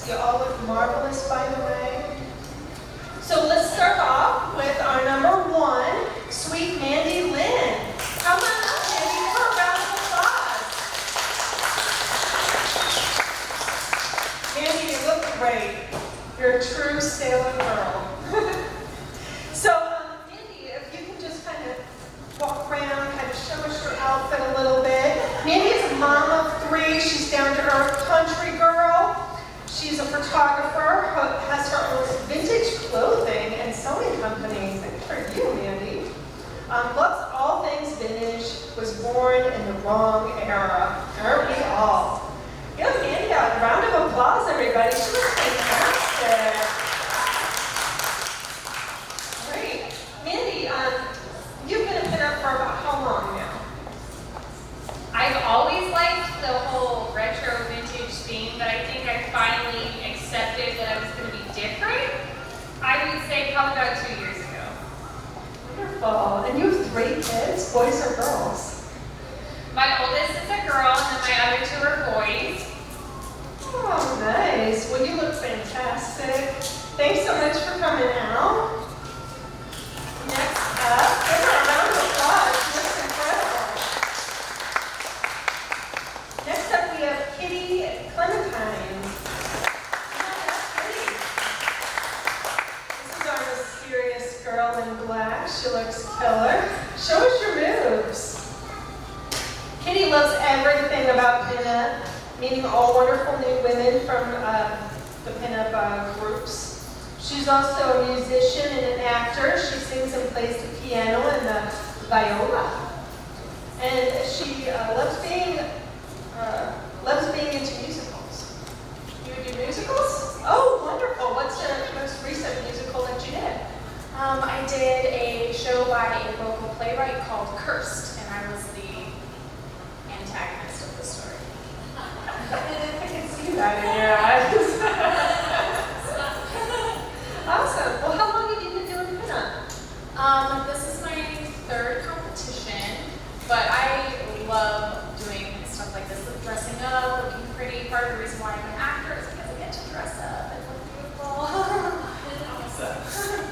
Pinups. You all look marvelous, by the way. So let's start off with our number one, sweet Mandy Lynn. Come on up, Mandy, for a round of applause. Mandy, you look great. You're a true sailor girl. So, Mandy, if you can just kind of walk around, kind of show us your outfit a little bit. Mandy is a mom of 3. She's down-to-earth country girl. She's a photographer, has her own vintage clothing and sewing company. Good for you, Mandy. Loves all things vintage, was born in the wrong era. Aren't we all? Give Mandy a round of applause, everybody. She looks fantastic. Great. Mandy, you've been a Pinup for about how long now? I've always liked the whole retro vintage theme, but I think I finally accepted that I was going to be different. I would say probably about 2 years ago. Wonderful. And you have 3 kids, boys or girls? My oldest is a girl, and then my other 2 are boys. Oh, nice. Well, you look fantastic. Thanks so much for coming out. Next up, give her a round of applause. She looks incredible. Next up, we have Kitty Clementine. Come on up, Kitty. This is our mysterious girl in black. She looks killer. Show us your moves. Kitty loves everything about Pinup, meeting all wonderful new women from the Pinup groups. She's also a musician and an actor. She sings and plays the piano and the viola. And she loves being into musicals. You do musicals? Oh, wonderful. What's the most recent musical that you did? I did a show by a local playwright called Cursed, and I was the antagonist of the story. I can see that in your eyes. Awesome. Well, how long have you been doing Pinup? This is my 3rd competition, but I love doing stuff like this, like dressing up, looking pretty. Part of the reason why I'm an actor is because I get to dress up and look beautiful. Awesome.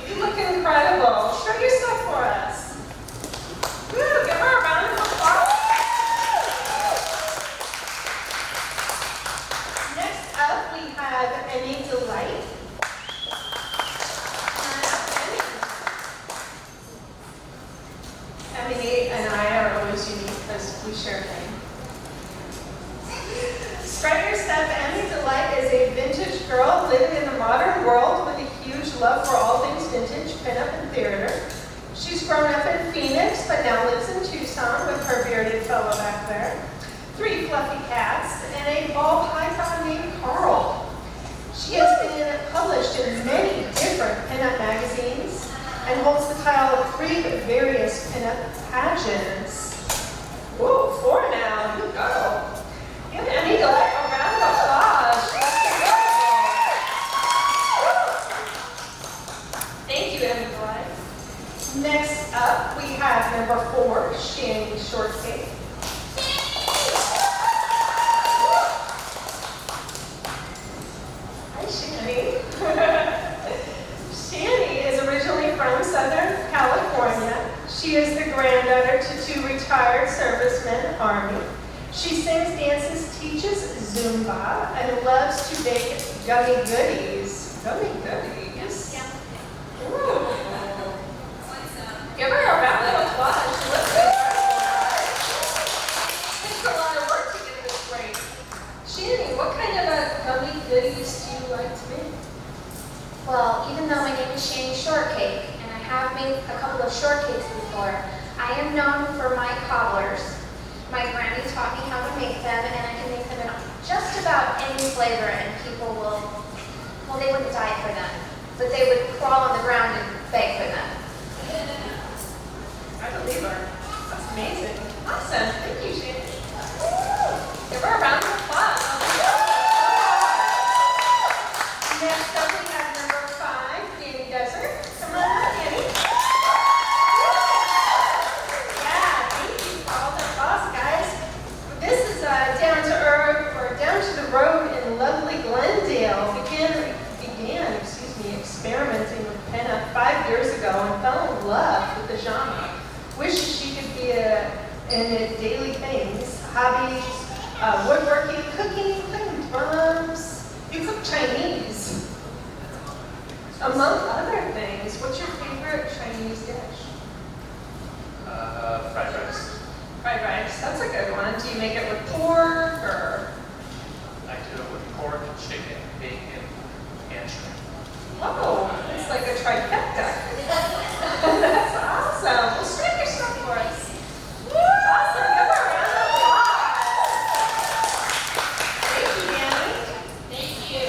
You look incredible. Show yourself for us. Woo, give her a round of applause. Next up, we have Emmy Delight. Emmy and I are always unique because we share a name. Spread your step. Emmy Delight is a vintage girl living in the modern world with a huge love for all things vintage, Pinup, and theater. She's grown up in Phoenix, but now lives in Tucson with her bearded fellow back there, 3 fluffy cats, and a bald python named Carl. She has been published in many different Pinup magazines and holds the title of 3 various Pinup pageants. Whoa, 4 now. You go. Give Emmy Delight a round of applause. Thank you, Emmy Delight. Next up, we have number 4, Shannie Shortcake. Hi, Shannie. Shannie is originally from Southern California. She is the granddaughter to 2 retired servicemen, Army. She sings, dances, teaches Zumba, and loves to bake gummy goodies. Gummy goodies? Yeah. Ooh. Give her a round of applause. She looks incredible. Takes a lot of work to get this great. Shannie, what kind of gummy goodies do you like to make? Well, even though my name is Shannie Shortcake, and I have made a couple of shortcakes before, I am known for my cobblers. My granny taught me how to make them, and I can make them in just about any flavor, and people will, well, they wouldn't die for them, but they would crawl on the ground and beg for them. I believe her. That's amazing. Awesome. Thank you, Shannie. Give her a round of applause. Next up, we have number 5, Dani Desert. Come on up, Dani. Yeah, thank you for all the applause, guys. This is down to earth, or down to the road in lovely Glendale began experimenting with pinup 5 years ago and fell in love with the genre. Wishes she could be in daily things, hobbies, woodworking, cooking, playing drums. You cook Chinese, among other things. What's your favorite Chinese dish? Fried rice. Fried rice, that's a good one. Do you make it with pork or? I do it with pork, chicken, bacon, and shrimp. Whoa, it's like a trifecta. That's awesome. Well, spread your stuff for us. Awesome, give her a round of applause. Thank you, Dani. Thank you.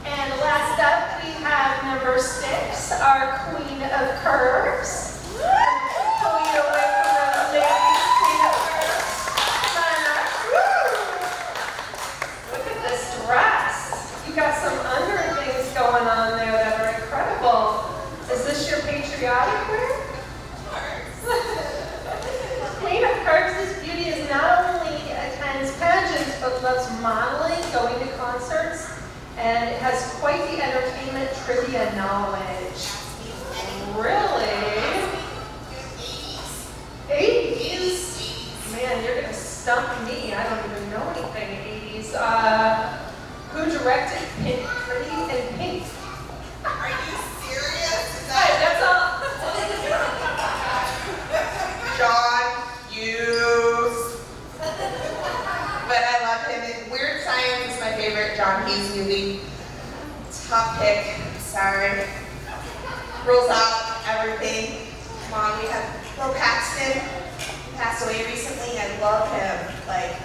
And last up, we have number 6, our queen of curves. Pull you away from the ladies' queen of curves. Come on up. Look at this dress. You got some under things going on there that are incredible. Is this your patriotic wear? Queen of Curves' this beauty is not only attends pageants, but loves modeling, going to concerts, and has quite the entertainment trivia knowledge. Really? 80s? Man, you're gonna stump me. I don't even know anything 80s. Who directed Pretty in Pink? Are you serious? Right, that's all. John Hughes. But I love him. And Weird Science is my favorite John Hughes movie. Top pick. Sorry. Rules out everything. Come on, we have Bill Paxton. He passed away recently. I love him. Like,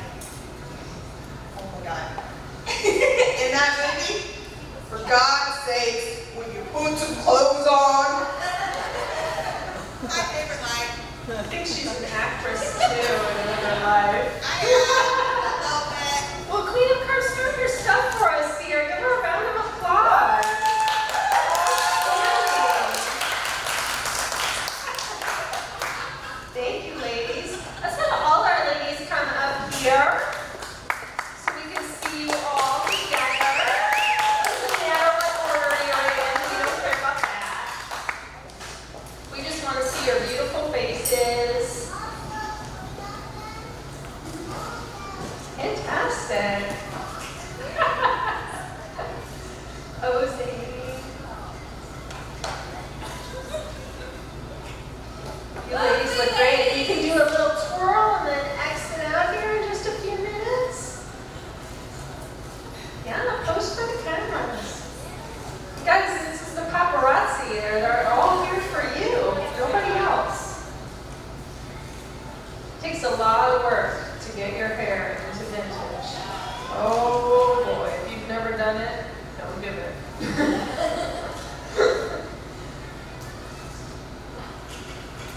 oh my God. In that movie, for God's sakes, when you put some clothes on. My favorite line. I think she's an actress too in another life. I love it. Well, Queen of Curves, start your stuff for us here. Give her a round of applause. Thank you, ladies. Let's have all our ladies come up here so we can see you all together. Doesn't matter what order you're in, we don't care about that. We just want to see your beautiful faces. Fantastic. Posing. You ladies look great. You can do a little twirl and then exit out here in just a few minutes. Yeah, pose for the cameras. Guys, this is the paparazzi. They're all here for you. Nobody else. Takes a lot of work to get your hair into vintage. Oh boy, if you've never done it, don't give it.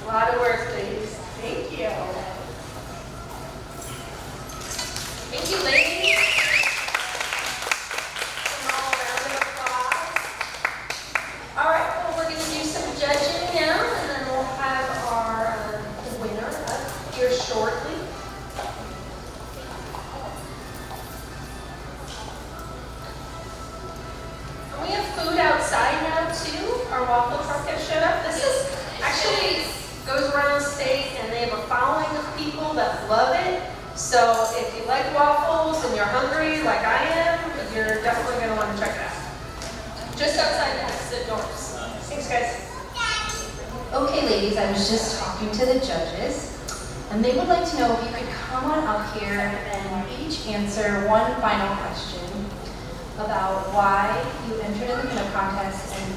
A lot of work, ladies. Thank you. Thank you, ladies. Small round of applause. All right, well, we're going to do some judging now, and then we'll have our winner up here shortly. And we have food outside now, too. Our waffle truck has showed up. This is actually goes around the state, and they have a following of people that love it. So if you like waffles and you're hungry like I am, you're definitely going to want to check it out. Just outside the exit doors. Thanks, guys. Okay, ladies, I was just talking to the judges, and they would like to know if you could come on up here and each answer one final question about why you entered in the pinup contest and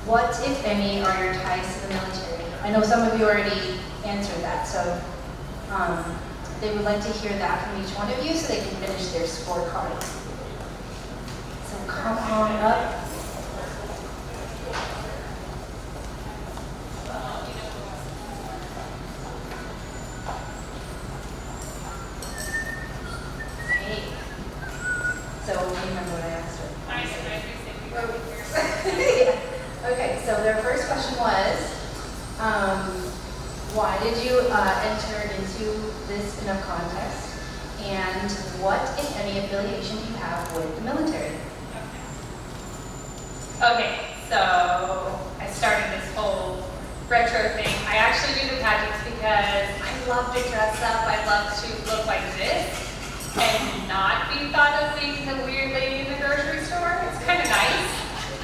what, if any, are your ties to the military. I know some of you already answered that, so they would like to hear that from each one of you so they can finish their scorecard. So come on up. Hey. So remember what I asked her. Yeah. Okay, so their first question was, why did you enter into this pinup contest? And what, if any, affiliation do you have Okay, so I started this whole retro thing. I actually do the pageants because I love to dress up. I love to look like this and not be thought of being the weird lady in the grocery store. It's kind of nice.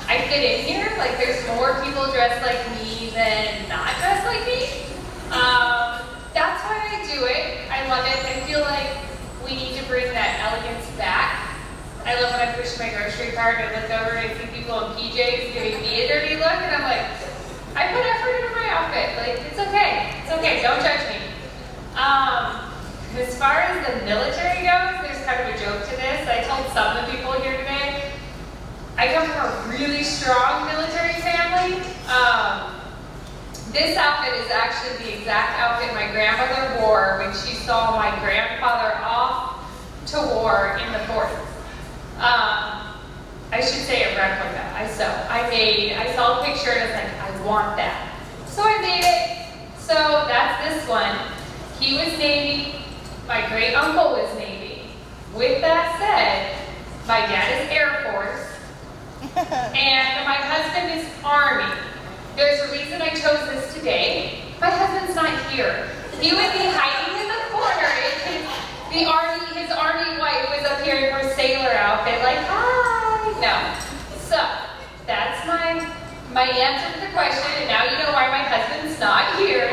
I fit in here. Like, there's more people dressed like me than not dressed like me. That's why I do it. I love it. I feel like we need to bring that elegance back. I love when I push my grocery cart and look over and see people in PJs giving me a dirty look, and I'm like, I put effort into my outfit. Like, it's okay. It's okay. Don't judge me. As far as the military goes, there's kind of a joke to this. I told some of the people here today, I come from a really strong military family. This outfit is actually the exact outfit my grandmother wore when she saw my grandfather off to war in the 40s. I should say a replica. I saw a picture and I was like, I want that. So I made it. So that's this one. He was Navy. My great uncle was Navy. With that said, my dad is Air Force. And my husband is Army. There's a reason I chose this today. My husband's not here. He would be hiding in the corner if his Army wife was up here in her sailor outfit, like, hi. No. So, that's my answer to the question, and now you know why my husband's not here.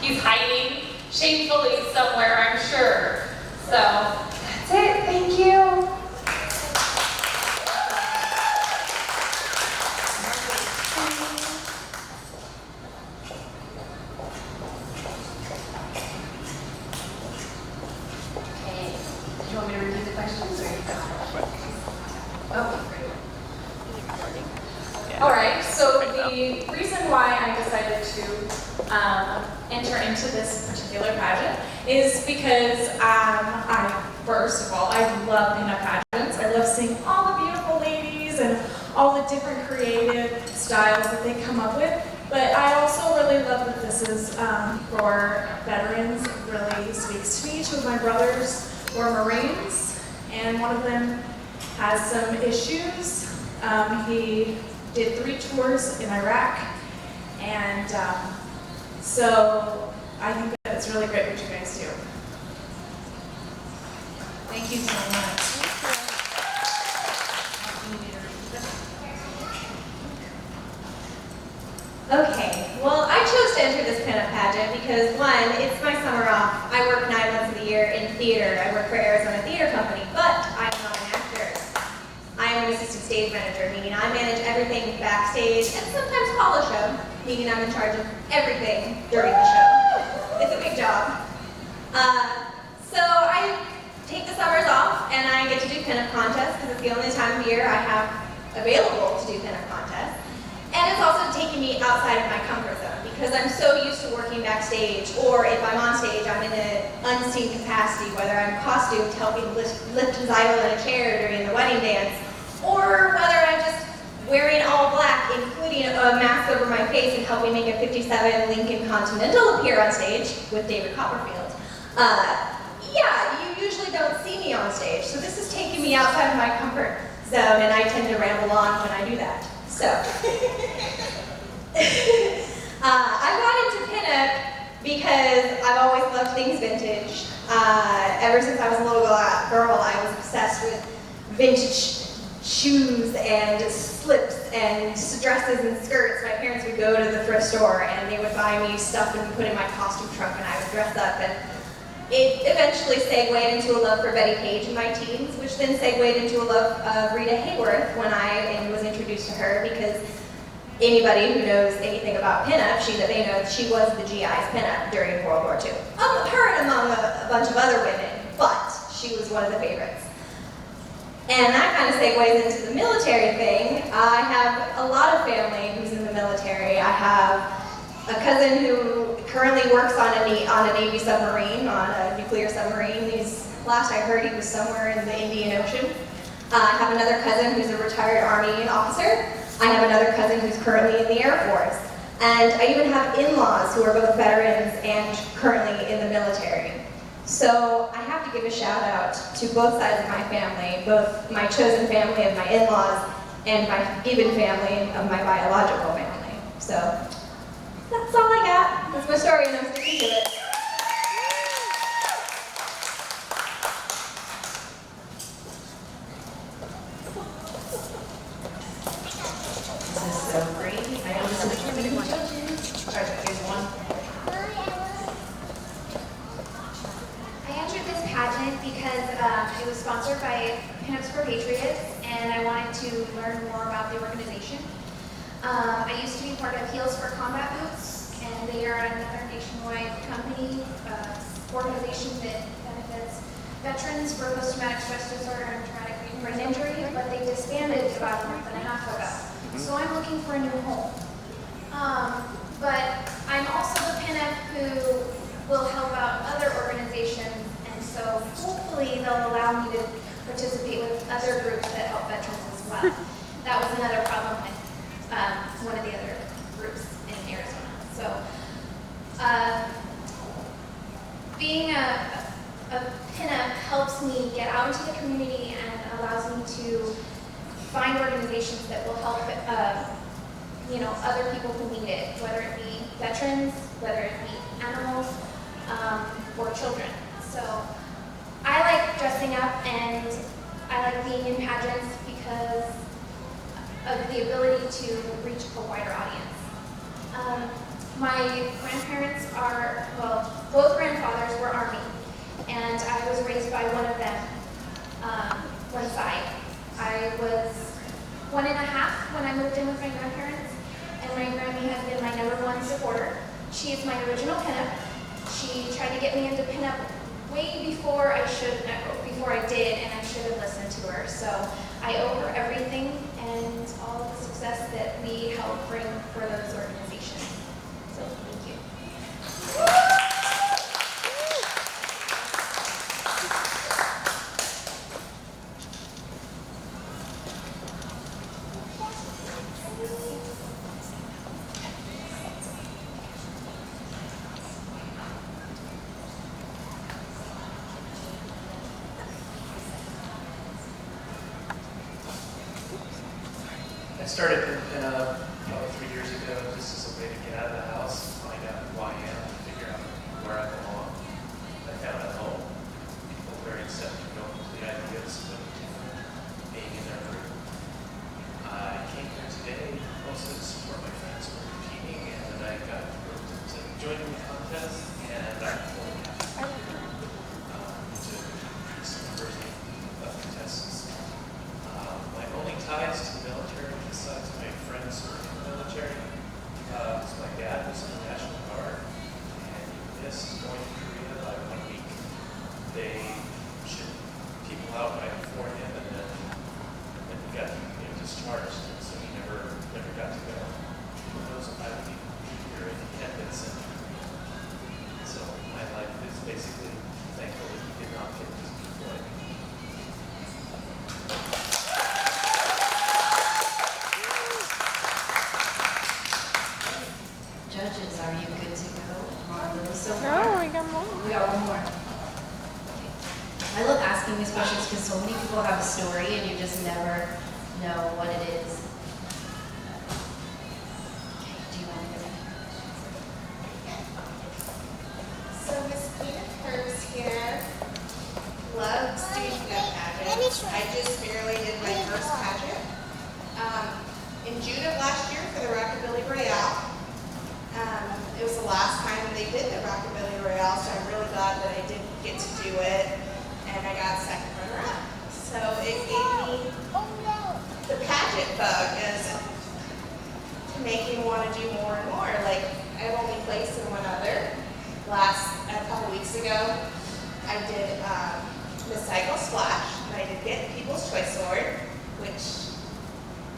He's hiding shamefully somewhere, I'm sure. So, that's it. Thank you. You want me to repeat the questions, or you got it? Okay, great. All right, so the reason why I decided to enter into this particular pageant is because first of all, I love pinup pageants. I love seeing all the beautiful ladies and all the different creative styles that they come up with. But I also really love that this is for veterans. It really speaks to me. Two of my brothers were Marines, and one of them has some issues. He did 3 tours in Iraq, and so I think that it's really great what you guys do. Thank you so much. Okay, well, I chose to enter this pinup pageant because, one, it's my summer off. I work 9 months of the year in theater. I work for Arizona Theater Company, but I'm not an actor. I am an assistant stage manager, meaning I manage everything backstage and sometimes call a show, meaning I'm in charge of everything during the show. It's a big job. So I take the summers off and I get to do pinup contests because it's the only time of year I have available to do pinup contests. And it's also taking me outside of my comfort zone because I'm so used to working backstage, or if I'm on stage, I'm in an unseen capacity, whether I'm costumed helping lift Zyla in a chair during the wedding dance, or whether I'm just wearing all black, including a mask over my face and helping make a 57 Lincoln Continental appear on stage with David Copperfield. Yeah, you usually don't see me on stage, so this is taking me outside of my comfort zone, and I tend to ramble on when I do that. So, I got into pinup because I've always loved things vintage. Ever since I was a little girl, I was obsessed with vintage shoes and slips and dresses and skirts. My parents would go to the thrift store and they would buy me stuff and put in my costume trunk, and I would dress up. And it eventually segued into a love for Betty Page in my teens, which then segued into a love of Rita Hayworth when I was introduced to her, because anybody who knows anything about pinup, they know she was the GI's pinup during World War II. Her and among a bunch of other women, but she was one of the favorites. And that kind of segues into the military thing. I have a lot of family who's in the military. I have a cousin who currently works on a Navy submarine, on a nuclear submarine. Last I heard, he was somewhere in the Indian Ocean. I have another cousin who's a retired Army officer. I have another cousin who's currently in the Air Force. And I even have in-laws who are both veterans and currently in the military. So I have to give a shout out to both sides of my family, both my chosen family of my in-laws and even family of my biological family. So that's all I got. That's my story, and I'm sticking to it. This is so great. I know this is the judges. All right, here's one. I entered this pageant because it was sponsored by Pinups for Patriots, and I wanted to learn more about the organization. I used to be part of Heels for Combat Boots, and they are another nationwide company, organization that benefits veterans for post-traumatic stress disorder and traumatic brain injury, but they disbanded about a month and a half ago. So I'm looking for a new home. But I'm also the pinup who will help out other organizations, and so hopefully they'll allow me to participate with other groups that help veterans as well. That was another problem with one of the other groups in Arizona. So being a pinup helps me get out into the community and allows me to find organizations that will help other people who need it, whether it be veterans, whether it be animals, or children. So I like dressing up and I like being in pageants because of the ability to reach a wider audience. My grandparents are, well, both grandfathers were Army, and I was raised by one of them, one side. I was 1.5 when I moved in with my grandparents, and my Grammy has been my #1 supporter. She is my original pinup. She tried to get me into pinup way before I did, and I should have listened to her. So I owe her everything and all of the success that we help bring for those organizations. So thank you. I started in Pinup about 3 years ago just as a way to get out of the house, find out who I am, figure out where I belong. I found a home. People very accepting of the ideas of being in their group. I came here today mostly to support my friends who were competing, and then I got roped into joining the contest, and I'm fully happy to increase the numbers of contestants. My only ties to the military, besides my friends who are in the military, is my dad was in the National Guard, and he missed going to Korea by 1 week. They shipped people out right before him, and then he got discharged, and so he never got to go. Who knows if I would be here if he had been sent to Korea. So my life is basically thankful that he did not get deployed. Judges, are you good to go on those so far? No, we got more. We got one more. I love asking these questions because so many people have a story and you just never know what it is. Okay, do you want to go? So Miss Peanut Purse here. Love doing that pageant. I just barely did my first pageant. In June of last year for the Rockabilly Royale. It was the last time they did the Rockabilly Royale, so I'm really glad that I did get to do it, and I got second runner-up. So it gave me the pageant bug as to make me want to do more and more. Like, I've only placed in one other. A couple weeks ago, I did Miss Cycle Splash, and I did get People's Choice Award, which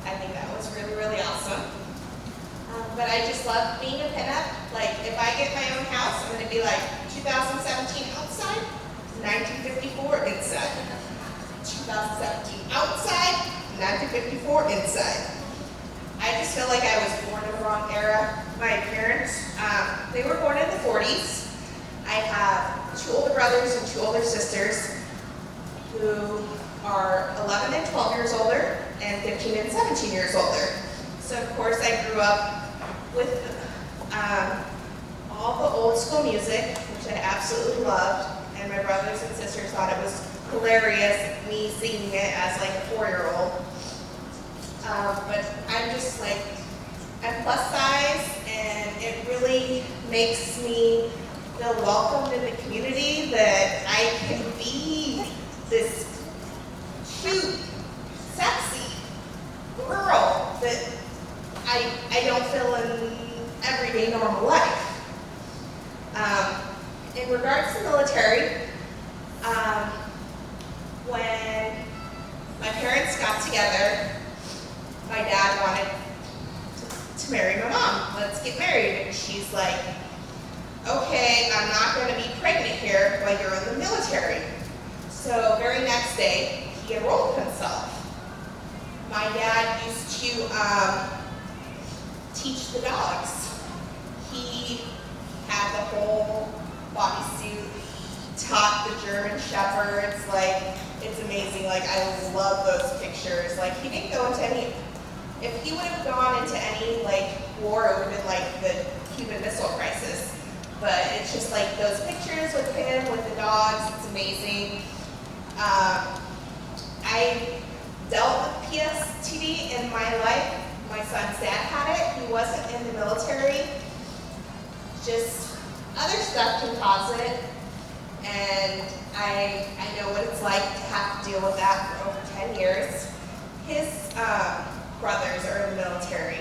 I think that was really, really awesome. But I just love being a pinup. Like, if I get my own house, I'm going to be like 2017 outside, 1954 inside. 2017 outside, 1954 inside. I just feel like I was born in the wrong era. My parents, they were born in the 40s. I have 2 older brothers and 2 older sisters who are 11 and 12 years older and 15 15 and 17 years older. So of course I grew up with all the old school music, which I absolutely loved, and my brothers and sisters thought it was hilarious, me singing it as like a 4-year-old. But I'm just like, I'm plus size, and it really makes me feel welcomed in the community, that I can be this cute, sexy girl that I don't feel in everyday normal life. In regards to military, when my parents got together, my dad wanted to marry my mom. Let's get married. And she's like, okay, I'm not going to be pregnant here while you're in the military. So very next day, he enrolled himself. My dad used to teach the dogs. He had the whole bodysuit, taught the German Shepherds. Like, it's amazing. Like, I love those pictures. Like, he didn't go into any, if he would have gone into any, like, war, it would have been like the Cuban Missile Crisis. But it's just like those pictures with him, with the dogs, it's amazing. I dealt with PTSD in my life. My son's dad had it. He wasn't in the military. Just other stuff can cause it. And I know what it's like to have to deal with that for over 10 years. His brothers are in the military.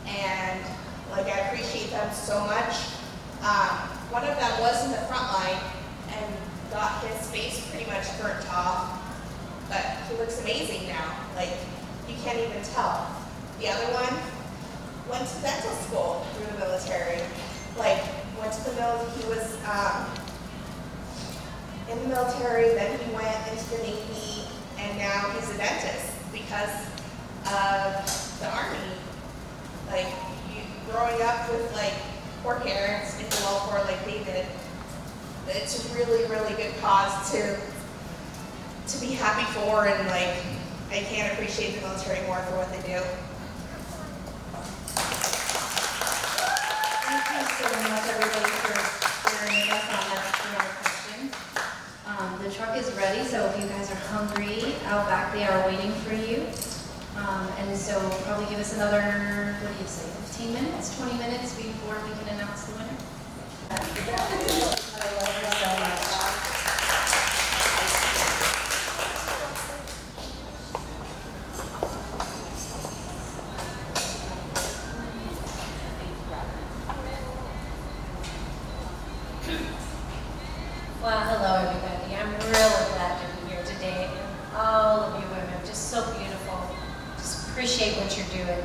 And like, I appreciate them so much. One of them was in the front line and got his face pretty much burnt off, but he looks amazing now. Like, you can't even tell. The other one went to dental school through the military. Like, went to the military, he was in the military, then he went into the Navy, and now he's a dentist because of the Army. Like, growing up with like poor parents in the welfare like they did, it's a really, really good cause to be happy for, and like, I can't appreciate the military more for what they do. Thank you so much, everybody, for sharing with us on that question. The truck is ready, so if you guys are hungry, out back they are waiting for you. And so probably give us another, what do you say, 15 minutes, 20 minutes before we can announce the winner. I love her so much. Well, hello everybody. I'm really glad to be here today. All of you women, just so beautiful. Just appreciate what you're doing.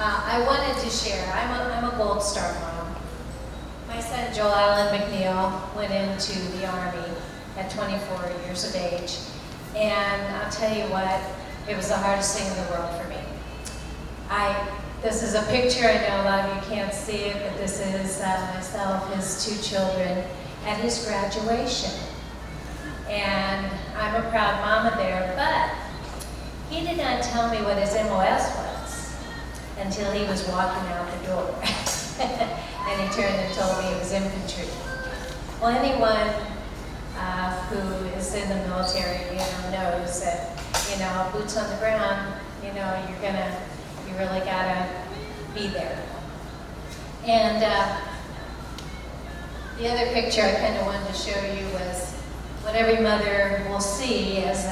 I wanted to share, I'm a Gold Star mom. My son Joel Allen McNeil went into the Army at 24 years of age. And I'll tell you what, it was the hardest thing in the world for me. This is a picture, I know a lot of you can't see it, but this is myself, his 2 children, at his graduation. And I'm a proud mama there, but he did not tell me what his MOS was until he was walking out the door. And he turned and told me it was infantry. Well, anyone who is in the military, knows that, boots on the ground, you really gotta be there. And the other picture I kind of wanted to show you was what every mother will see as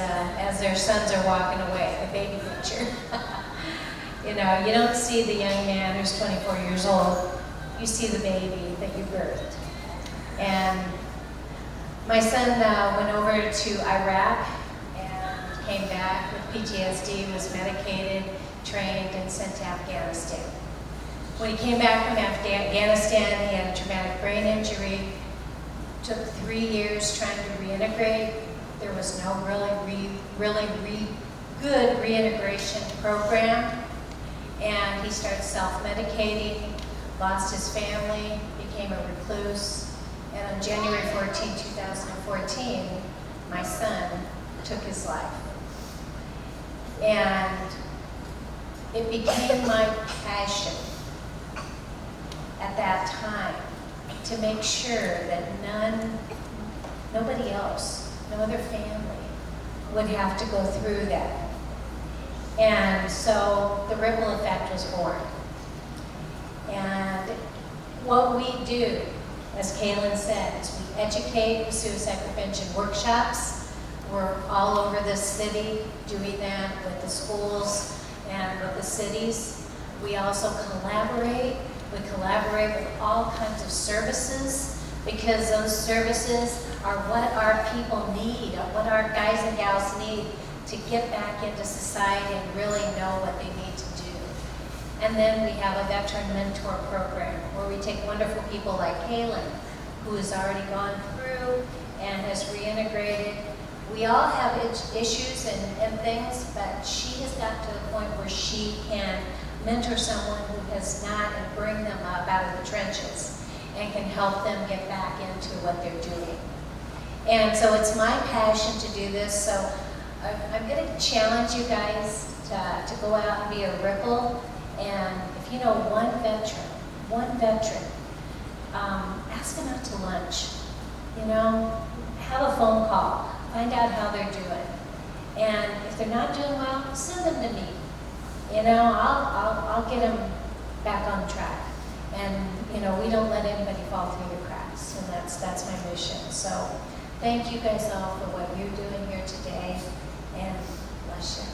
their sons are walking away, the baby picture. You don't see the young man who's 24 years old, you see the baby that you birthed. And my son went over to Iraq and came back with PTSD, was medicated, trained, and sent to Afghanistan. When he came back from Afghanistan, he had a traumatic brain injury. Took 3 years trying to reintegrate. There was no really good reintegration program. And he started self-medicating, lost his family, became a recluse. And on January 14, 2014, my son took his life. And it became my passion at that time to make sure that nobody else, no other family would have to go through that. And so the ripple effect was born. And what we do, as Kaylin said, is we educate with suicide prevention workshops. We're all over the city doing that with the schools and with the cities. We also collaborate. We collaborate with all kinds of services because those services are what our people need, or what our guys and gals need to get back into society and really know what they need to do. And then we have a veteran mentor program where we take wonderful people like Kaylin, who has already gone through and has reintegrated. We all have issues and things, but she has got to the point where she can mentor someone who has not and bring them up out of the trenches and can help them get back into what they're doing. And so it's my passion to do this, so I'm going to challenge you guys to go out and be a ripple. And if you know one veteran, ask them out to lunch. You know, have a phone call, find out how they're doing. And if they're not doing well, send them to me. You know, I'll get them back on track. And you know, we don't let anybody fall through the cracks, and that's my mission. So thank you guys all for what you're doing here today, and bless you.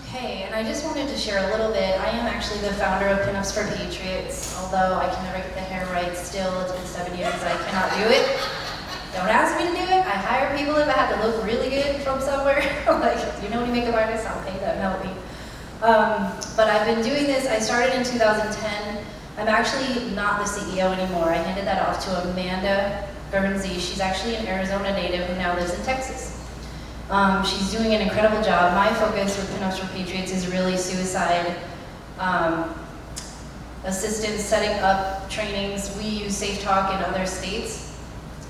Okay, and I just wanted to share a little bit. I am actually the founder of Pinups for Patriots, although I can never get the hair right still. It's been 7 years, I cannot do it. Don't ask me to do it. I hire people if I have to look really good from somewhere. Like, you know any makeup artists? I'll pay them, help me. But I've been doing this, I started in 2010. I'm actually not the CEO anymore. I handed that off to Amanda Guernsey. She's actually an Arizona native who now lives in Texas. She's doing an incredible job. My focus with Pinups for Patriots is really suicide assistance, setting up trainings. We use Safe Talk in other states.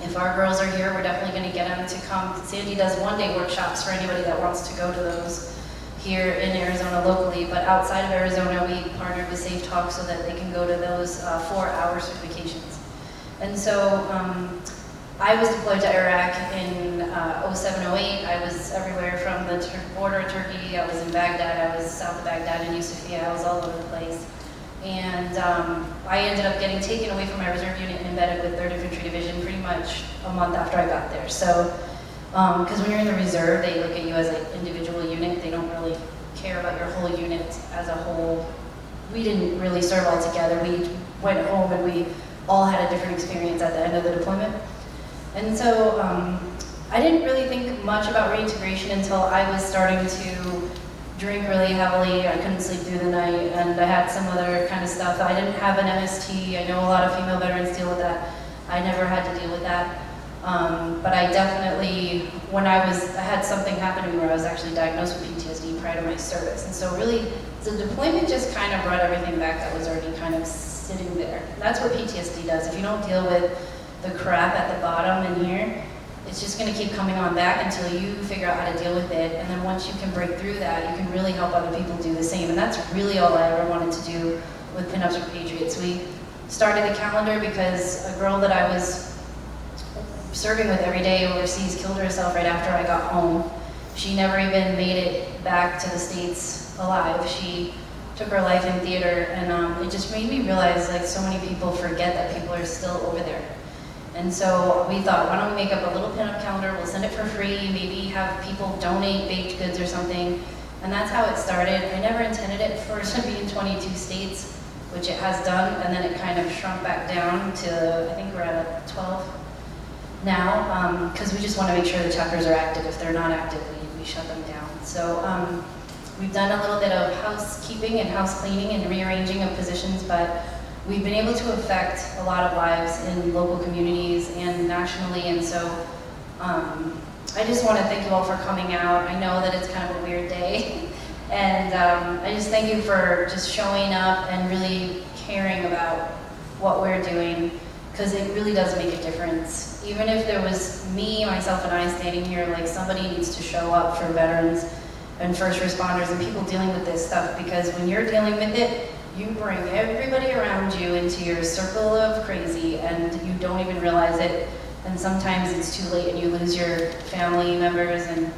If our girls are here, we're definitely going to get them to come. Sandy does one-day workshops for anybody that wants to go to those here in Arizona locally, but outside of Arizona, we partnered with Safe Talk so that they can go to those 4-hour certifications. And so I was deployed to Iraq in 07-08. I was everywhere from the border of Turkey. I was in Baghdad. I was south of Baghdad in Yusufia. I was all over the place. And I ended up getting taken away from my reserve unit and embedded with 3rd Infantry Division pretty much a month after I got there. So, because when you're in the reserve, they look at you as an individual unit. They don't really care about your whole unit as a whole. We didn't really serve all together. We went home and we all had a different experience at the end of the deployment. And so I didn't really think much about reintegration until I was starting to drink really heavily. I couldn't sleep through the night, and I had some other kind of stuff. I didn't have an MST. I know a lot of female veterans deal with that. I never had to deal with that. But I definitely, when I had something happen to me where I was actually diagnosed with PTSD prior to my service. And so really, the deployment just kind of brought everything back that was already kind of sitting there. That's what PTSD does. If you don't deal with the crap at the bottom in here, it's just going to keep coming on back until you figure out how to deal with it. And then once you can break through that, you can really help other people do the same. And that's really all I ever wanted to do with Pinups for Patriots. We started the calendar because a girl that I was serving with every day overseas killed herself right after I got home. She never even made it back to the States alive. She took her life in theater, and it just made me realize, like, so many people forget that people are still over there. And so we thought, why don't we make up a little pinup calendar, we'll send it for free, maybe have people donate baked goods or something. And that's how it started. I never intended it for it to be in 22 states, which it has done, and then it kind of shrunk back down to, I think we're at 12 now, because we just want to make sure the chapters are active. If they're not active, we shut them down. So we've done a little bit of housekeeping and house cleaning and rearranging of positions, but we've been able to affect a lot of lives in local communities and nationally, and so I just want to thank you all for coming out. I know that it's kind of a weird day, and I just thank you for just showing up and really caring about what we're doing. because it really does make a difference. Even if there was me, myself, and I standing here, like somebody needs to show up for veterans and first responders and people dealing with this stuff, because when you're dealing with it, you bring everybody around you into your circle of crazy and you don't even realize it. And sometimes it's too late and you lose your family members and,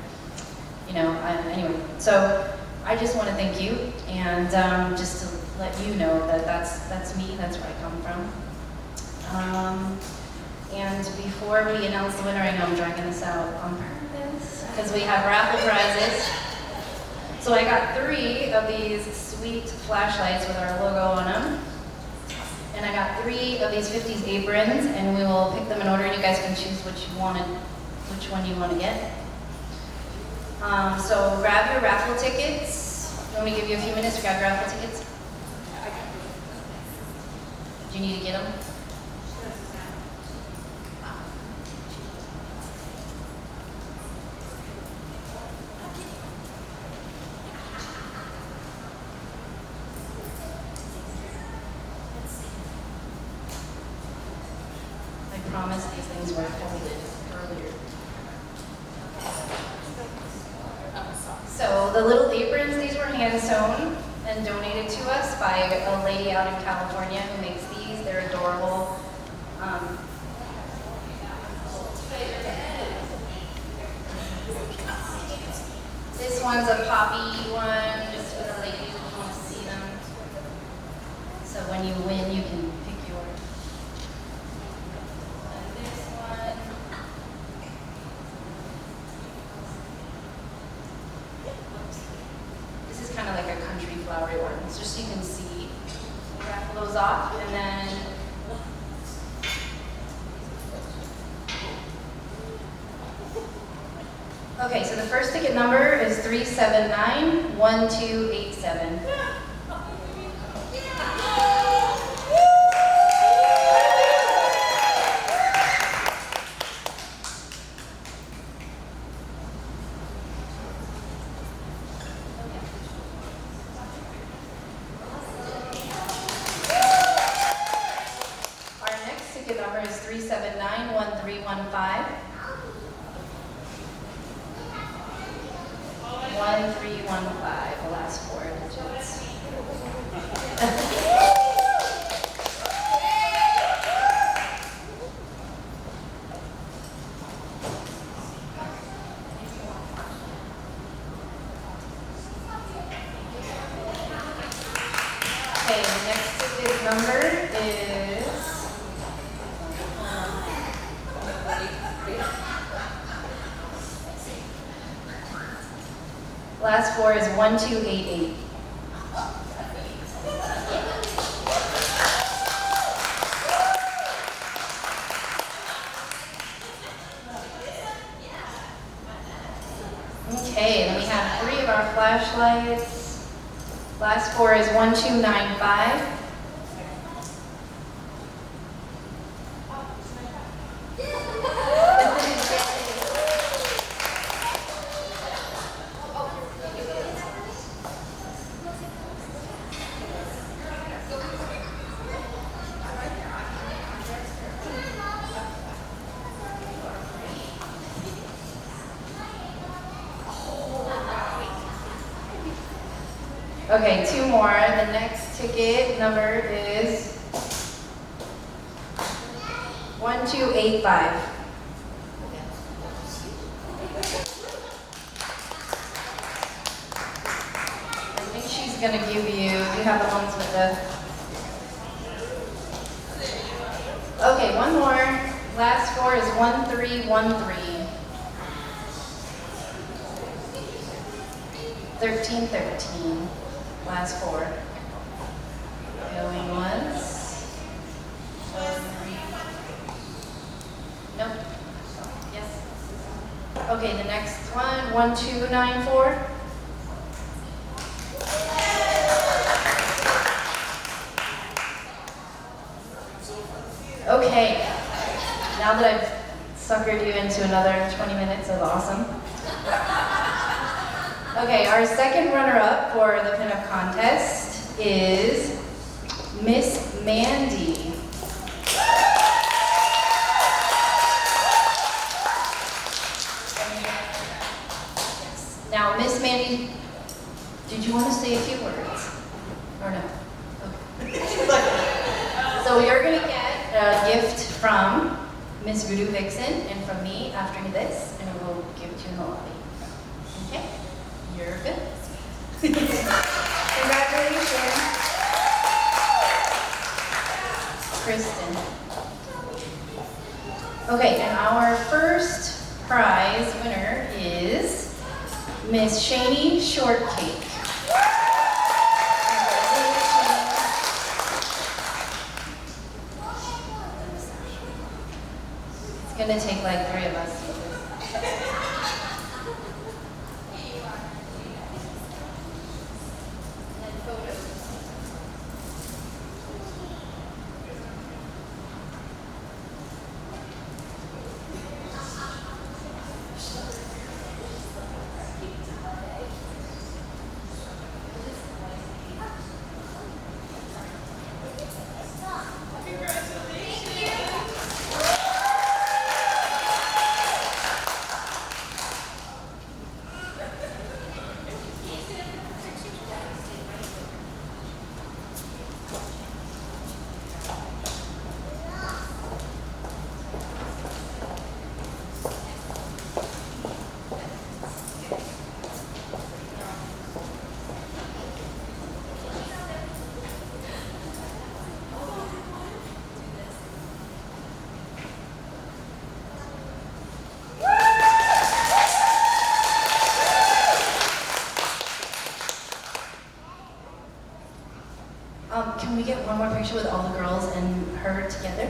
you know, anyway. So I just want to thank you and just to let you know that that's me, that's where I come from. And before we announce the winner, I know I'm dragging this out on purpose because we have raffle prizes. So I got 3 of these sweet flashlights with our logo on them. And I got 3 of these 50s aprons, and we will pick them in order, and you guys can choose which one you want to get. So grab your raffle tickets. You want me to give you a few minutes to grab your raffle tickets? Do you need to get them? I promise these things were folded earlier. So the little aprons, these were hand sewn and donated to us by a lady out in California who makes these. They're adorable. This one's a poppy one, just for the ladies who want to see them. So when you win, you can pick yours. And this one. This is kind of like a country flowery one. It's just so you can see. Raffle those off, and then okay, so the first ticket number is 379-1287. Our next ticket number is 379-1315. 1315, the last 4 digits. Okay, the next ticket number is last 4 is 1288. Okay, then we have 3 of our flashlights. Last 4 is 1295. Okay, 2 more. The next ticket number is 1285. I think she's gonna give you have the ones with the... Okay, 1 more. Last 4 is 1313. 1313. Last 4. Going once. Nope. Yes. Okay, the next one, 1294. Okay. Now that I've suckered you into another 20 minutes of awesome. Okay, our second runner-up for the pinup contest is Miss Mandy. from Miss Voodoo Vixen and from me after this, and we'll give it to you in the lobby. Okay? You're good. Congratulations. Kristen. Okay, and our first prize winner is Miss Shannie Shortcake. It's gonna take like 3 of us. Can we get one more picture with all the girls and her together?